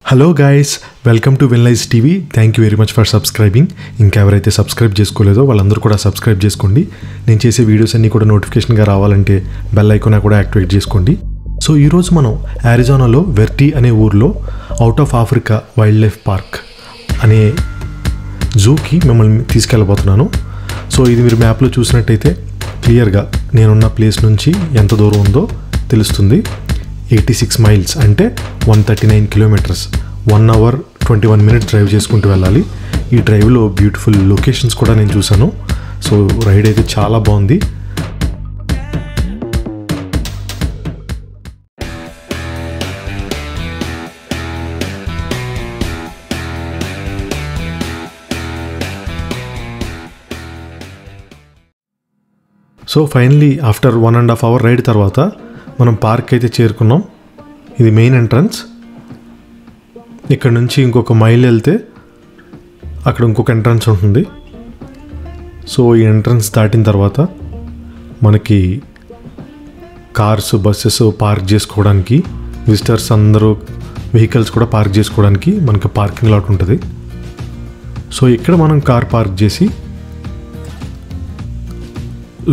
Hello guys, welcome to విన్లైజ్ TV. Thank you very much for subscribing. ఇంకెవరైతే subscribe చేసుకోలేదో వాళ్ళందరూ కూడా సబ్స్క్రైబ్ చేసుకోండి. నేను చేసే వీడియోస్ అన్నీ కూడా నోటిఫికేషన్గా రావాలంటే బెల్ ఐకాన్ కూడా యాక్టివేట్ చేసుకోండి. సో ఈరోజు మనం అరిజోనాలో వెర్టీ అనే ఊర్లో out of Africa wild life park అనే జూకి మిమ్మల్ని తీసుకెళ్ళబోతున్నాను. సో ఇది మీరు మ్యాప్లో చూసినట్టయితే క్లియర్గా నేనున్న ప్లేస్ నుంచి ఎంత దూరం ఉందో తెలుస్తుంది. 86 మైల్స్ అంటే 139 కిలోమీటర్స్, 1 అవర్ 21 మినిట్స్ డ్రైవ్ చేసుకుంటూ వెళ్ళాలి. ఈ డ్రైవ్లో బ్యూటిఫుల్ లొకేషన్స్ కూడా నేను చూశాను. సో రైడ్ అయితే చాలా బాగుంది. So finally after 1.5 hour ride తర్వాత మనం పార్క్ అయితే చేరుకున్నాం. ఇది మెయిన్ ఎంట్రన్స్. ఇక్కడ నుంచి ఇంకొక మైల్ వెళ్తే అక్కడ ఇంకొక ఎంట్రన్స్ ఉంటుంది. సో ఈ ఎంట్రన్స్ దాటిన తర్వాత మనకి కార్స్, బస్సెస్ పార్క్ చేసుకోవడానికి, విజిటర్స్ అందరూ వెహికల్స్ కూడా పార్క్ చేసుకోవడానికి మనకి పార్కింగ్ లాట్ ఉంటుంది. సో ఇక్కడ మనం కార్ పార్క్ చేసి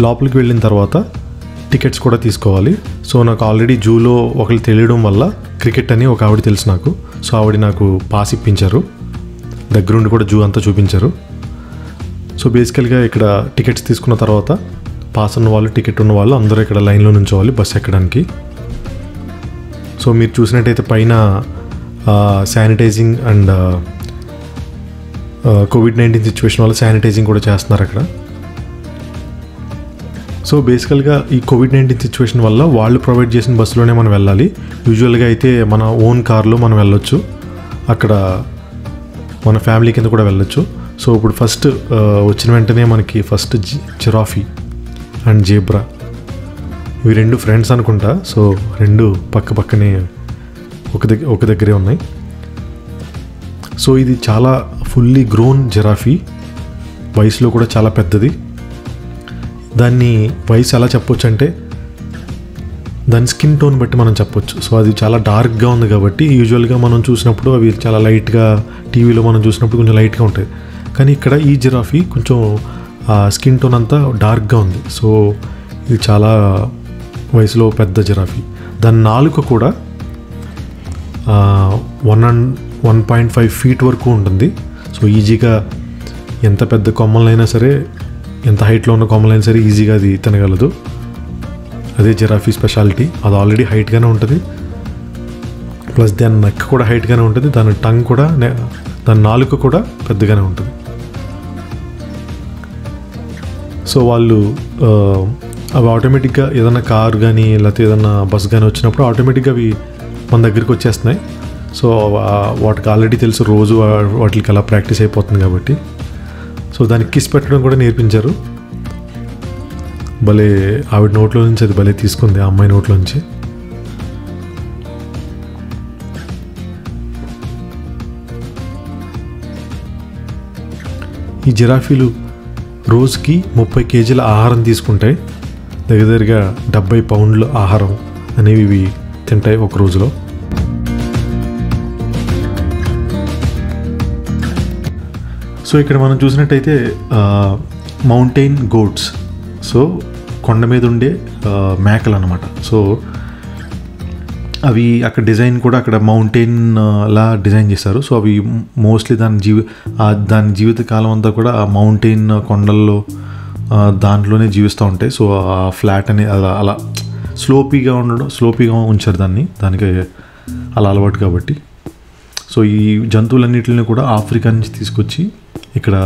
లోపలికి వెళ్ళిన తర్వాత టికెట్స్ కూడా తీసుకోవాలి. సో నాకు ఆల్రెడీ జూలో ఒకళ్ళు తెలియడం వల్ల క్రికెట్ అని ఒక ఆవిడ తెలుసు నాకు. సో ఆవిడ నాకు పాస్ ఇప్పించారు, దగ్గరుండి కూడా జూ అంతా చూపించారు. సో బేసికల్గా ఇక్కడ టికెట్స్ తీసుకున్న తర్వాత పాస్ ఉన్న వాళ్ళు, టికెట్ ఉన్న వాళ్ళు అందరూ ఇక్కడ లైన్లో నుంచోవాలి బస్ ఎక్కడానికి. సో మీరు చూసినట్టయితే పైన శానిటైజింగ్ అండ్ కోవిడ్-19 సిచ్యువేషన్ వల్ల శానిటైజింగ్ కూడా చేస్తున్నారు అక్కడ. సో బేసికల్గా ఈ కోవిడ్-19 సిచ్యువేషన్ వల్ల వాళ్ళు ప్రొవైడ్ చేసిన బస్సులోనే మనం వెళ్ళాలి. యూజువల్గా అయితే మన ఓన్ కార్లో మనం వెళ్ళొచ్చు, అక్కడ మన ఫ్యామిలీ కింద కూడా వెళ్ళొచ్చు. సో ఇప్పుడు ఫస్ట్ వచ్చిన వెంటనే మనకి ఫస్ట్ జిరాఫీ అండ్ జేబ్రా, ఇవి రెండు ఫ్రెండ్స్ అనుకుంటా. సో రెండు పక్క పక్కనే ఒక దగ్గరే ఉన్నాయి. సో ఇది చాలా ఫుల్లీ గ్రోన్ జిరాఫీ, వయసులో కూడా చాలా పెద్దది. దాన్ని వయసు ఎలా చెప్పొచ్చు అంటే దాని స్కిన్ టోన్ బట్టి మనం చెప్పొచ్చు. సో అది చాలా డార్క్గా ఉంది కాబట్టి యూజువల్గా మనం చూసినప్పుడు అవి చాలా లైట్గా, టీవీలో మనం చూసినప్పుడు కొంచెం లైట్గా ఉంటాయి. కానీ ఇక్కడ ఈ జిరాఫీ కొంచెం స్కిన్ టోన్ అంతా డార్క్గా ఉంది. సో ఇది చాలా వయసులో పెద్ద జిరాఫీ. దాని నాలుక కూడా 1.5 ఫీట్ వరకు ఉంటుంది. సో ఈజీగా ఎంత పెద్ద కొమ్మలైనా సరే, ఎంత హైట్లో ఉన్న కొమ్మలైనా సరే ఈజీగా అది తినగలదు. అదే జిరాఫీ స్పెషాలిటీ. అది ఆల్రెడీ హైట్గానే ఉంటుంది, ప్లస్ దాని నెక్ కూడా హైట్గానే ఉంటుంది. దాని టంగ్ కూడా, దాని నాలుక కూడా పెద్దగానే ఉంటుంది. సో వాళ్ళు అవి ఆటోమేటిక్గా ఏదైనా కార్ కానీ లేకపోతే ఏదైనా బస్ కానీ వచ్చినప్పుడు ఆటోమేటిక్గా అవి మన దగ్గరికి వచ్చేస్తున్నాయి. సో వాటికి ఆల్రెడీ తెలుసు, రోజు వాటికి అలా ప్రాక్టీస్ అయిపోతుంది కాబట్టి. సో దానికి కిస్ పెట్టడం కూడా నేర్పించారు. భలే ఆవిడ నోట్లో నుంచి అది భలే తీసుకుంది, ఆ అమ్మాయి నోట్లో నుంచి. ఈ జిరాఫీలు రోజుకి 30 కేజీల ఆహారం తీసుకుంటాయి. దగ్గరగా 70 పౌండ్ల ఆహారం అనేవి ఇవి తింటాయి ఒక రోజులో. సో ఇక్కడ మనం చూసినట్టయితే మౌంటైన్ గోట్స్, సో కొండ మీద ఉండే మేకలు అన్నమాట. సో అవి అక్కడ డిజైన్ కూడా అక్కడ మౌంటైన్ లా డిజైన్ చేశారు. సో అవి మోస్ట్లీ దాని జీవితకాలం అంతా కూడా ఆ మౌంటైన్ కొండల్లో దాంట్లోనే జీవిస్తూ ఉంటాయి. సో ఆ ఫ్లాట్ అని అలా స్లోపీగా ఉంచారు దానికి అలా అలవాటు కాబట్టి. సో ఈ జంతువులన్నిటిని కూడా ఆఫ్రికా నుంచి తీసుకొచ్చి ఇక్కడ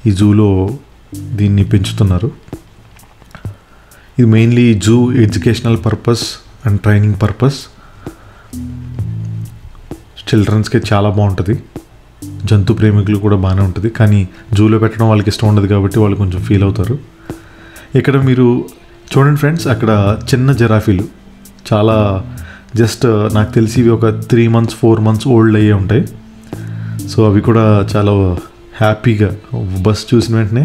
ఈ జూలో దీన్ని పెంచుతున్నారు. ఇది mainly zoo educational purpose and training purpose. చిల్డ్రన్స్కి చాలా బాగుంటుంది, జంతు ప్రేమికులు కూడా బాగానే ఉంటుంది. కానీ జూలో పెట్టడం వాళ్ళకి ఇష్టం ఉండదు కాబట్టి వాళ్ళు కొంచెం ఫీల్ అవుతారు. ఇక్కడ మీరు చూడండి ఫ్రెండ్స్, అక్కడ చిన్న జిరాఫీలు చాలా జస్ట్ నాకు తెలిసి ఇవి ఒక 3 months 4 months ఓల్డ్ అయ్యే ఉంటాయి. సో అవి కూడా చాలా హ్యాపీగా బస్ చూసిన వెంటనే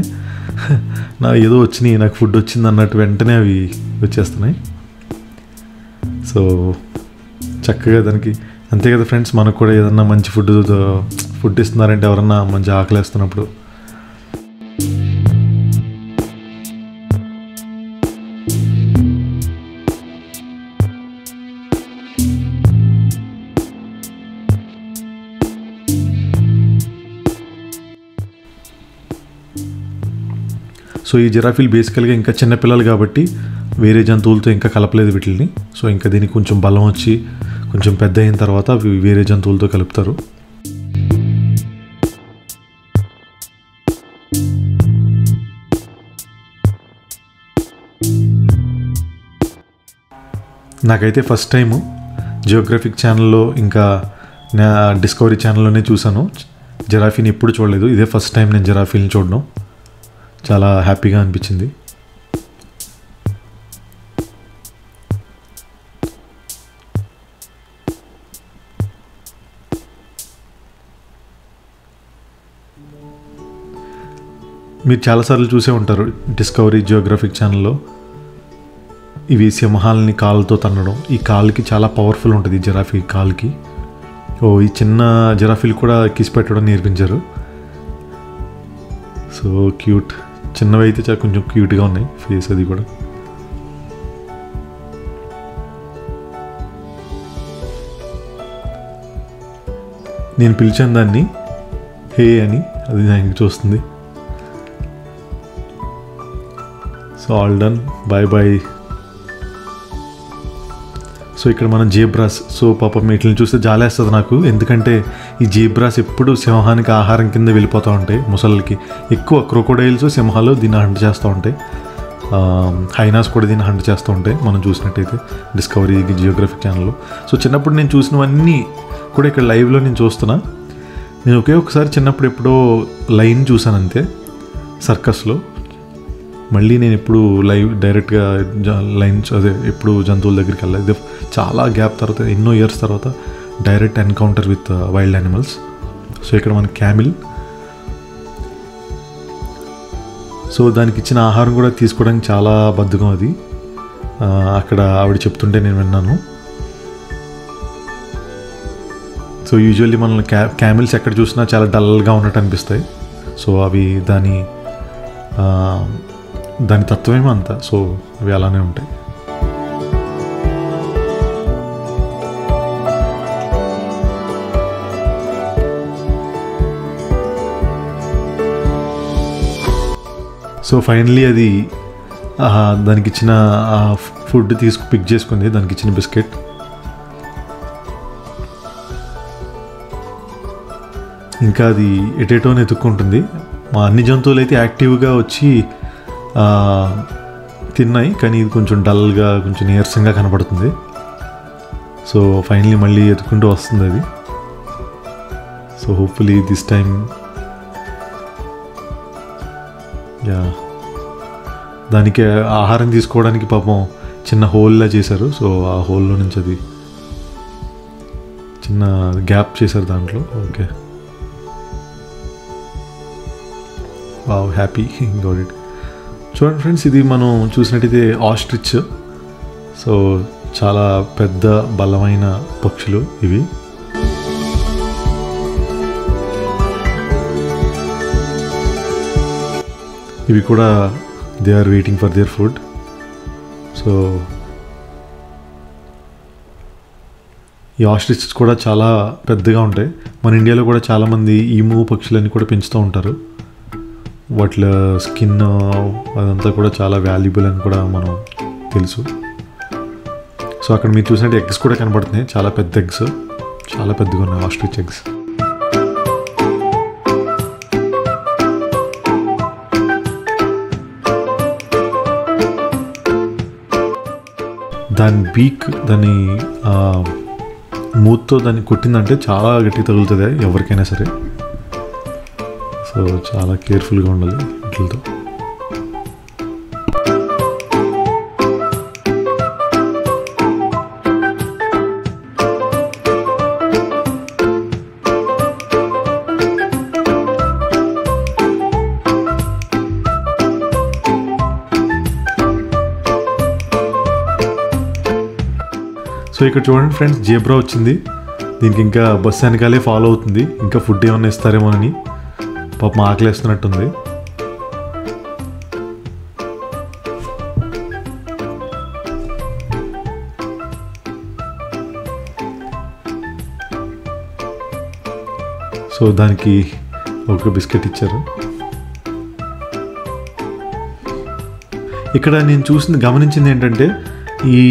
ఏదో వచ్చినాయి, నాకు ఫుడ్ వచ్చింది అన్నట్టు వెంటనే అవి వచ్చేస్తున్నాయి. సో చక్కగా దానికి అంతే కదా ఫ్రెండ్స్, మనకు కూడా ఏదన్నా మంచి ఫుడ్ ఇస్తున్నారంటే ఎవరన్నా మంచి ఆకలేస్తున్నప్పుడు. సో ఈ జిరాఫీలు బేసికల్గా ఇంకా చిన్నపిల్లలు కాబట్టి వేరే జంతువులతో ఇంకా కలపలేదు వీటిని. సో ఇంకా దీనికి కొంచెం బలం వచ్చి కొంచెం పెద్ద అయిన తర్వాత అవి వేరే జంతువులతో కలుపుతారు. నాకైతే ఫస్ట్ టైము జియోగ్రఫిక్ ఛానల్లో ఇంకా నా డిస్కవరీ ఛానల్లోనే చూశాను. జిరాఫీని ఎప్పుడు చూడలేదు, ఇదే ఫస్ట్ టైం నేను జిరాఫీని చూడడం. చాలా హ్యాపీగా అనిపించింది. మీరు చాలాసార్లు చూసే ఉంటారు డిస్కవరీ జియోగ్రఫిక్ ఛానల్లో ఇవి సింహాలని కాళ్ళతో తన్నడం. ఈ కాళ్ళకి చాలా పవర్ఫుల్ ఉంటుంది, జిరాఫీ కాళ్ళకి. ఈ చిన్న జిరాఫీలు కూడా కిస్ పెట్టడం నేర్పించారు. సో క్యూట్, చిన్నవి అయితే చాలా కొంచెం క్యూట్గా ఉన్నాయి ఫేస్ అది కూడా. నేను పిలిచాను దాన్ని హే అని, అది నాకు చూస్తుంది. So all done, bye bye. So ఇక్కడ మనం జీబ్రాస్, సో పాపం వీటిని చూస్తే జాలేస్తుంది నాకు, ఎందుకంటే ఈ జీబ్రాస్ ఎప్పుడు సింహానికి ఆహారం కింద వెళ్ళిపోతూ ఉంటాయి. ముసళ్ళకి ఎక్కువ క్రొకోడైల్స్, సింహాలు దీన్ని హంట్ చేస్తూ ఉంటాయి. హైనాస్ కూడా దీన్ని హంట్ చేస్తూ ఉంటాయి మనం చూసినట్టయితే డిస్కవరీ జియోగ్రఫిక్ ఛానల్లో. సో చిన్నప్పుడు నేను చూసినవన్నీ కూడా ఇక్కడ లైవ్లో నేను చూస్తున్నా. నేను ఒకసారి చిన్నప్పుడు ఎప్పుడో లైన్ చూసాను అంతే, సర్కస్లో. మళ్ళీ నేను ఎప్పుడు లైవ్ డైరెక్ట్గా లైన్స్ ఎప్పుడు జంతువుల దగ్గరికి వెళ్ళాలి. ఇది చాలా గ్యాప్ తర్వాత, ఎన్నో ఇయర్స్ తర్వాత direct encounter with wild animals. So ఇక్కడ మన క్యామిల్. సో దానికి ఇచ్చిన ఆహారం కూడా తీసుకోవడానికి చాలా బద్ధకం అది. అక్కడ ఆవిడ చెప్తుంటే నేను విన్నాను. సో యూజువల్లీ మనల్ని క్యామిల్స్ ఎక్కడ చూసినా చాలా డల్గా ఉన్నట్టు అనిపిస్తాయి. సో అవి దాని తత్వమేమో అంత. సో అవి అలానే ఉంటాయి. సో ఫైనలీ అది దానికి ఇచ్చిన ఫుడ్ పిక్ చేసుకుంది, దానికి ఇచ్చిన బిస్కెట్. ఇంకా అది ఎటేటోని ఎత్తుక్కుంటుంది. మా అన్ని జంతువులు అయితే యాక్టివ్గా వచ్చి తిన్నాయి, కానీ ఇది కొంచెం డల్గా, కొంచెం నీరసంగా కనపడుతుంది. సో ఫైనలీ మళ్ళీ ఎత్తుకుంటూ వస్తుంది అది. సో హోప్ఫుల్లీ దిస్ టైం దానికి ఆహారం తీసుకోవడానికి పాపం చిన్న హోల్లా చేశారు. సో ఆ హోల్లో నుంచి అది చిన్న గ్యాప్ చేశారు దాంట్లో. Okay, wow, happy got it. చూడండి ఫ్రెండ్స్, ఇది మనం చూసినట్టయితే ఆస్ట్రిచ్. సో చాలా పెద్ద బలమైన పక్షులు ఇవి. ఇవి కూడా they are waiting for their food. So ఈ ఆస్ట్రిచ్ కూడా చాలా పెద్దగా ఉంటాయి. మన ఇండియాలో కూడా చాలామంది ఈము పక్షులన్నీ కూడా పెంచుతూ ఉంటారు. వాటి స్కిన్ అదంతా కూడా చాలా వాల్యుబుల్ అని కూడా మనం తెలుసు. సో అక్కడ మీరు చూసినట్టు ఎగ్స్ కూడా కనబడుతున్నాయి, చాలా పెద్ద ఎగ్స్, చాలా పెద్దగా ఉన్నాయి ఆస్ట్రిచ్ ఎగ్స్. దాని బీక్, దాని మూత్తో దాన్ని కొట్టిందంటే చాలా గట్టి తగులుతుంది ఎవరికైనా సరే. సో చాలా కేర్ఫుల్గా ఉండాలి వీటితో. సో ఇక్కడ చూడండి ఫ్రెండ్స్, జీబ్రా వచ్చింది. దీనికి ఇంకా బస్సు వెనకాలే ఫాలో అవుతుంది, ఇంకా ఫుడ్ ఏమన్నా ఇస్తారేమో అని. పాపం ఆకలేస్తున్నట్టుంది. సో దానికి ఒక బిస్కెట్ ఇచ్చారు. ఇక్కడ నేను గమనించింది ఏంటంటే ఈ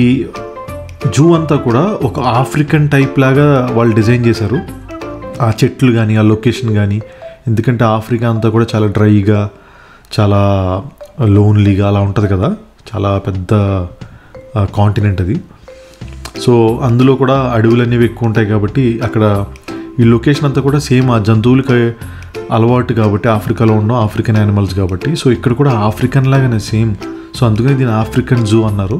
జూ అంతా కూడా ఒక ఆఫ్రికన్ టైప్ లాగా వాళ్ళు డిజైన్ చేశారు. ఆ చెట్లు కానీ ఆ లొకేషన్ కానీ, ఎందుకంటే ఆఫ్రికా అంతా కూడా చాలా డ్రైగా, చాలా లోన్లీగా అలా ఉంటుంది కదా, చాలా పెద్ద కాంటినెంట్ అది. సో అందులో కూడా అడవులు అనేవి ఎక్కువ ఉంటాయి కాబట్టి అక్కడ ఈ లొకేషన్ అంతా కూడా సేమ్ ఆ జంతువులకి అలవాటు కాబట్టి, ఆఫ్రికాలో ఉన్న ఆఫ్రికన్ యానిమల్స్ కాబట్టి. సో ఇక్కడ కూడా ఆఫ్రికన్ లాగానే సేమ్. సో అందుకని దీన్ని ఆఫ్రికన్ జూ అన్నారు.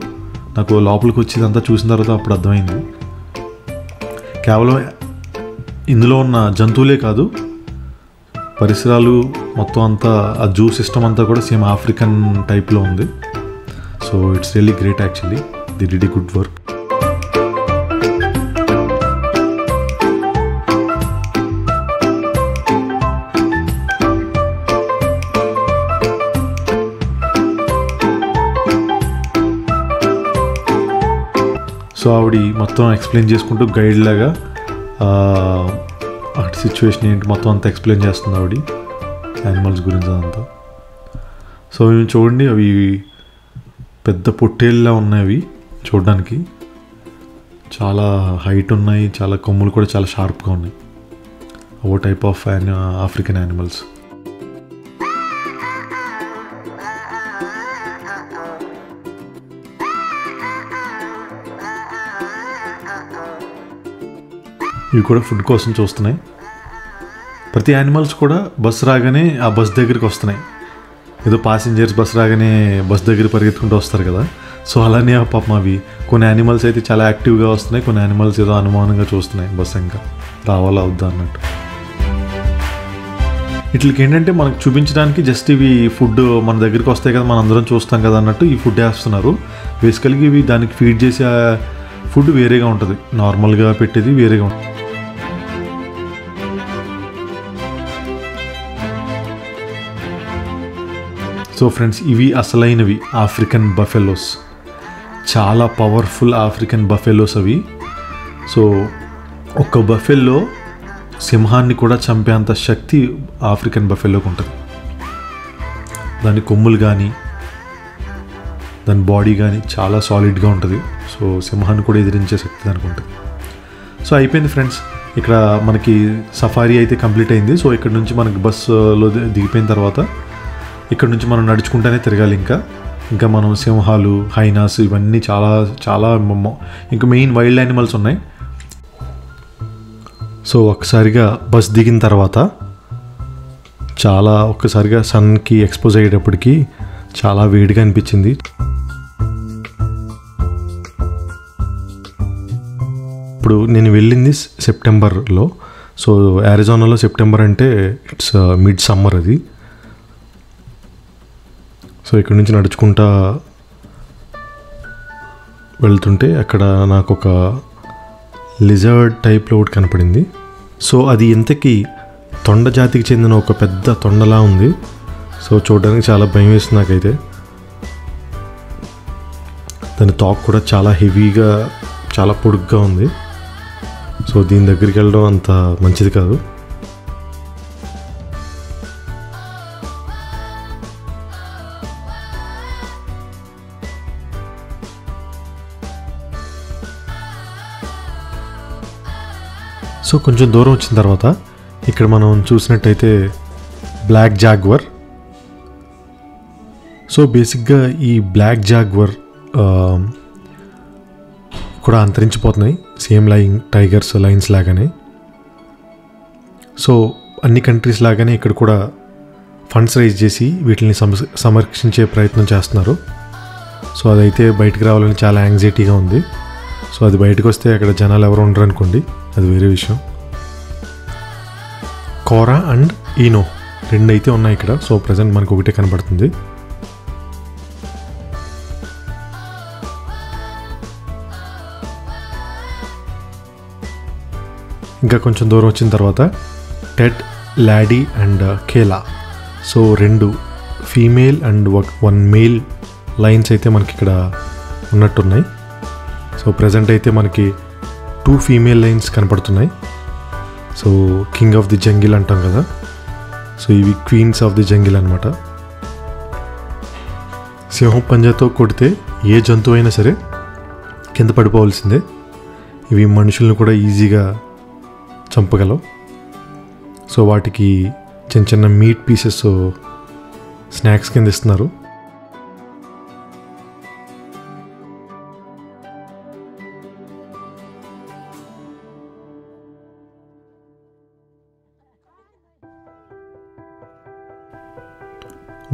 నాకు లోపలికి వచ్చి ఇదంతా చూసిన తర్వాత అప్పుడు అర్థమైంది. కేవలం ఇందులో ఉన్న జంతువులే కాదు, పరిసరాలు మొత్తం అంతా ఆ జూ సిస్టమ్ అంతా కూడా సేమ్ ఆఫ్రికన్ టైప్లో ఉంది. So it's really great actually. The did good work. So ఆవిడ మొత్తం ఎక్స్ప్లెయిన్ చేసుకుంటూ గైడ్ లాగా అక్కడ సిచ్యువేషన్ ఏంటి మొత్తం అంతా ఎక్స్ప్లెయిన్ చేస్తుంది ఆవిడ, యానిమల్స్ గురించి అదంతా. సో ఇవి చూడండి, అవి పెద్ద పొట్టేళ్ళలా ఉన్నాయి. అవి చూడడానికి చాలా హైట్ ఉన్నాయి, చాలా కొమ్ములు కూడా చాలా షార్ప్గా ఉన్నాయి. ఓ టైప్ ఆఫ్ ఆఫ్రికన్ యానిమల్స్. ఇవి కూడా ఫుడ్ కోసం చూస్తున్నాయి. ప్రతి యానిమల్స్ కూడా బస్ రాగానే ఆ బస్ దగ్గరికి వస్తున్నాయి. ఏదో ప్యాసింజర్స్ బస్ రాగానే బస్ దగ్గర పరిగెత్తుకుంటూ వస్తారు కదా, సో అలానే పాపం అవి కొన్ని యానిమల్స్ అయితే చాలా యాక్టివ్గా వస్తున్నాయి, కొన్ని యానిమల్స్ ఏదో అనుమానంగా చూస్తున్నాయి బస్ ఇంకా రావాలా వద్దా అన్నట్టు. వీటికి ఏంటంటే మనకు చూపించడానికి జస్ట్ ఇవి ఫుడ్ మన దగ్గరికి వస్తాయి కదా, మనం అందరం చూస్తాం కదా అన్నట్టు ఈ ఫుడ్ వేస్తున్నారు. బేసికల్గా ఇవి దానికి ఫీడ్ చేసే ఫుడ్ వేరేగా ఉంటుంది, నార్మల్గా పెట్టేది వేరేగా ఉంటుంది. సో ఫ్రెండ్స్, ఇవి అసలైనవి ఆఫ్రికన్ బఫెలోస్. చాలా పవర్ఫుల్ ఆఫ్రికన్ బఫెలోస్ అవి. సో ఒక్క బఫెల్లో సింహాన్ని కూడా చంపేంత శక్తి ఆఫ్రికన్ బఫెలోకి ఉంటుంది. దాని కొమ్ములు కానీ దాని బాడీ కానీ చాలా సాలిడ్గా ఉంటుంది. సో సింహాన్ని కూడా ఎదిరించే శక్తి దానికి ఉంటుంది. సో అయిపోయింది ఫ్రెండ్స్, ఇక్కడ మనకి సఫారీ అయితే కంప్లీట్ అయింది. సో ఇక్కడ నుంచి మనకి బస్సులో దిగిపోయిన తర్వాత ఇక్కడ నుంచి మనం నడుచుకుంటూనే తిరగాలి. ఇంకా మనం సింహాలు, హైనాస్ ఇవన్నీ చాలా చాలా ఇంకా మెయిన్ వైల్డ్ యానిమల్స్ ఉన్నాయి. సో ఒక్కసారిగా బస్ దిగిన తర్వాత ఒక్కసారిగా సన్కి ఎక్స్పోజ్ అయ్యేటప్పటికి చాలా వేడిగా అనిపించింది. ఇప్పుడు నేను వెళ్ళింది సెప్టెంబర్లో. సో అరిజోనాలో సెప్టెంబర్ అంటే ఇట్స్ మిడ్ సమ్మర్ అది. సో ఇక్కడ నుంచి నడుచుకుంటా వెళ్తుంటే అక్కడ నాకు ఒక లిజర్డ్ టైప్లో ఒకటి కనపడింది. సో అది ఇంతకీ తొండ జాతికి చెందిన ఒక పెద్ద తొండలా ఉంది. సో చూడడానికి చాలా భయం వేస్తుంది నాకైతే. దాని తాక్ కూడా చాలా హెవీగా, చాలా పొడుగ్గా ఉంది. సో దీని దగ్గరికి వెళ్ళడం అంత మంచిది కాదు. సో కొంచెం దూరం వచ్చిన తర్వాత ఇక్కడ మనం చూసినట్టయితే బ్లాక్ జాగ్వర్. సో బేసిక్గా ఈ బ్లాక్ జాగ్వర్ కూడా అంతరించిపోతున్నాయి, సేమ్ టైగర్స్, లయన్స్ లాగానే. సో అన్ని కంట్రీస్ లాగానే ఇక్కడ కూడా ఫండ్స్ రైజ్ చేసి వీటిని సంరక్షించే ప్రయత్నం చేస్తున్నారు. సో అదైతే బయటకు రావాలని చాలా యాంగ్జైటీగా ఉంది. సో అది బయటకు వస్తే అక్కడ జనాలు ఎవరు ఉండరు అనుకోండి, అది వేరే విషయం. కోరా అండ్ ఈనో రెండు అయితే ఉన్నాయి ఇక్కడ. సో ప్రజెంట్ మనకు ఒకటే కనబడుతుంది. ఇంకా కొంచెం దూరం వచ్చిన తర్వాత టెడ్, లాడీ అండ్ కేలా, so 2 female and 1 male lions అయితే మనకి ఇక్కడ ఉన్నట్టున్నాయి. సో ప్రజెంట్ అయితే మనకి 2 ఫీమేల్ లైన్స్ కనపడుతున్నాయి. So king of the jungle అంటాం కదా, సో ఇవి క్వీన్స్ ఆఫ్ ది జంగిల్ అనమాట. సింహం పంజాతో కొడితే ఏ జంతువు అయినా సరే కింద పడిపోవాల్సిందే. ఇవి మనుషులను కూడా ఈజీగా చంపగలవు. సో వాటికి చిన్న చిన్న మీట్ పీసెస్ స్నాక్స్ కింద ఇస్తున్నారు.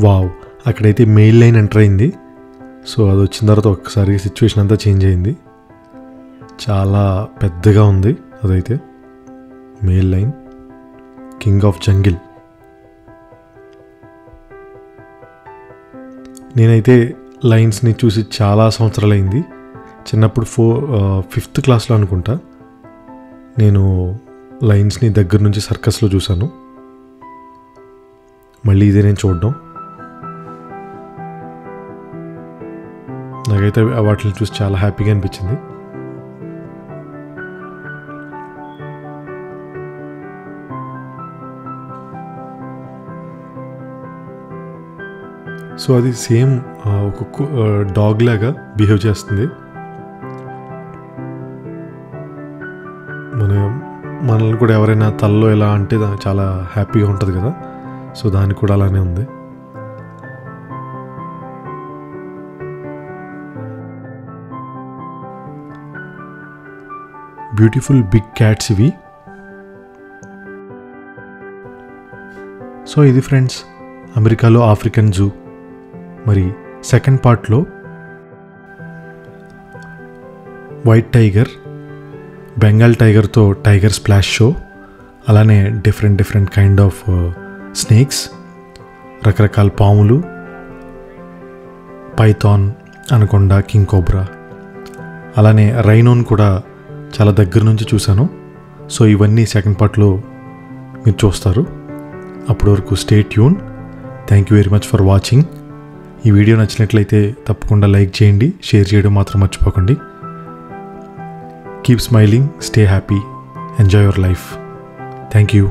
వావ్, అక్కడైతే మెయిల్ లైన్ ఎంటర్ అయింది. సో అది వచ్చిన తర్వాత ఒక్కసారి సిచ్యువేషన్ అంతా చేంజ్ అయింది. చాలా పెద్దగా ఉంది. అదైతే mail line, king of jungle. నేనైతే లైన్స్ని చూసి చాలా సంవత్సరాలు అయింది. చిన్నప్పుడు 5th క్లాస్లో అనుకుంటా నేను లైన్స్ని దగ్గర నుంచి సర్కస్లో చూశాను. మళ్ళీ ఇదే నేను చూడడం. నాకైతే వాటిని చూసి చాలా హ్యాపీగా అనిపించింది. సో అది సేమ్ ఒక డాగ్ లాగా బిహేవ్ చేస్తుంది. మనల్ని కూడా ఎవరైనా తలలో ఎలా అంటే చాలా హ్యాపీగా ఉంటుంది కదా, సో దానికి కూడా అలానే ఉంది. బ్యూటిఫుల్ బిగ్ క్యాట్స్ ఇవి. సో ఇది ఫ్రెండ్స్ అమెరికాలో ఆఫ్రికన్ జూ. మరి సెకండ్ పార్ట్లో వైట్ టైగర్, బెంగాల్ టైగర్తో టైగర్ స్ప్లాష్ షో, అలానే డిఫరెంట్ కైండ్ ఆఫ్ స్నేక్స్, రకరకాల పాములు, పైథాన్, అనకొండ, కింగ్ కోబ్రా, అలానే రైనోన్ కూడా చాలా దగ్గర నుంచి చూశాను. సో ఇవన్నీ సెకండ్ పార్ట్లో మీరు చూస్తారు. అప్పటి వరకు stay tune. Thank you very much for watching. ఈ వీడియో నచ్చినట్లయితే తప్పకుండా లైక్ చేయండి, షేర్ చేయడం మాత్రం మర్చిపోకండి. Keep smiling, stay happy, enjoy your life. Thank you.